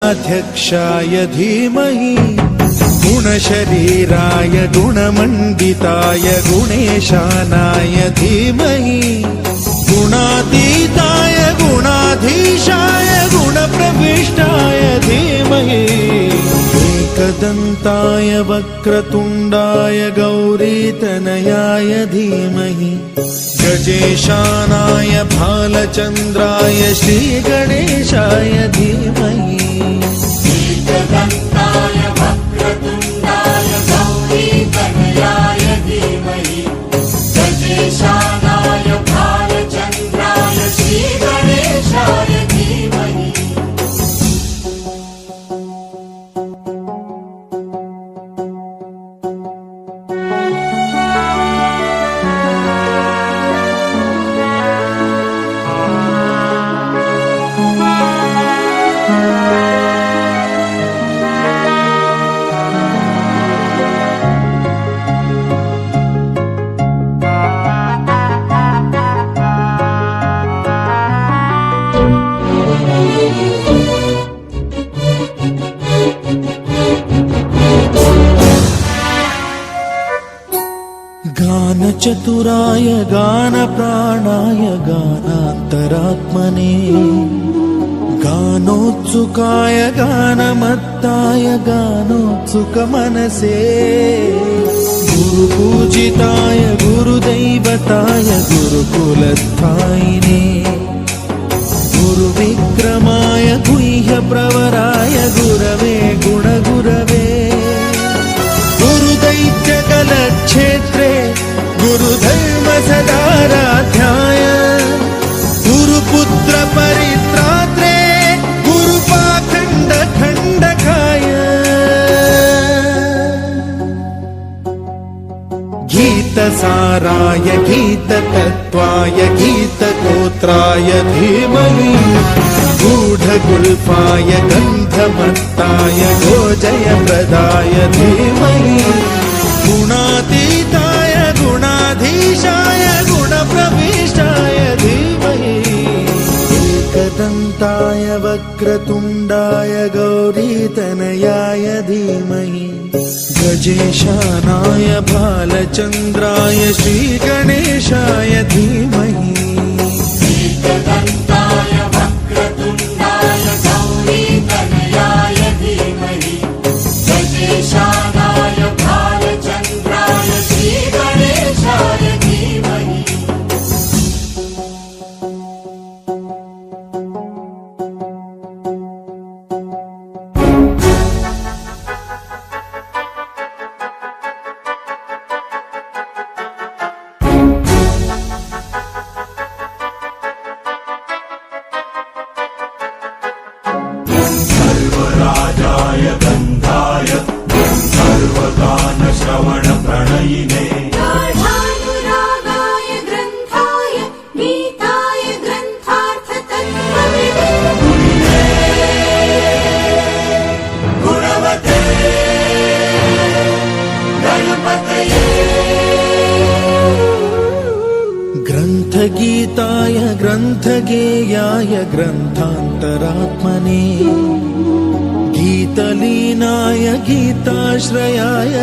अध्यक्षाय धीमहि गुणशरीराय गुणमण्डिताय गुणेशानाय धीमहि गुणातीताय गुणाधीशाय गुणप्रविष्टाय धीमहि एकदन्ताय वक्रतुण्डाय गौरीतनयाय धीमहि गजेशानाय भालचन्द्राय श्रीगणेशाय धीमहि एकदन्ताय वक्रतुण्डाय गौरीतनयाय धीमहि गजेशानाय भालचन्द्राय श्रीगणेशाय धीमहि गानचतुराय गानप्राणाय गानान्तरात्मने गानोत्सुकाय गानमत्ताय गानोत्सुकमनसे गुरुपूजिताय गुरुदैवताय गुरुकुलस्थायिने गुरुविक्रमाय गुह्यप्रवराय गुरवे गुणगुरवे गुरुदैत्यकलक्षेत्रे गुरुधर्म सदाराध्याय गुरुपुत्र परित्रात्रे गुरुपाखण्ड खण्डकाय गीतसाराय गीततत्त्वाय गीतगोत्राय धीमहि गूढगुल्फाय गन्धमत्ताय गोजयप्रदाय धीमहि गुणातीताय गुणाधीशाय गुणप्रविष्टाय धीमहि एकदन्ताय वक्रतुण्डाय गौरीतनयाय धीमहि गजेशानाय भालचन्द्राय श्रीगणेशाय धीमहि एकदन्ताय वक्रतुण्डाय गौरीतनयाय धीमहि गजेशानाय भालचन्द्राय श्रीगणेशाय धीमहि सर्वराजाय गन्धाय सर्वगानश्रवणप्रणयिने गाढानुरागाय ग्रन्थाय गीताय ग्रन्थार्थतत्त्वविदे गुणवते गणपतये ग्रन्थगीताय ग्रन्थगेयाय ग्रन्थान्तरात्मने गीतलीनाय गीताश्रयाय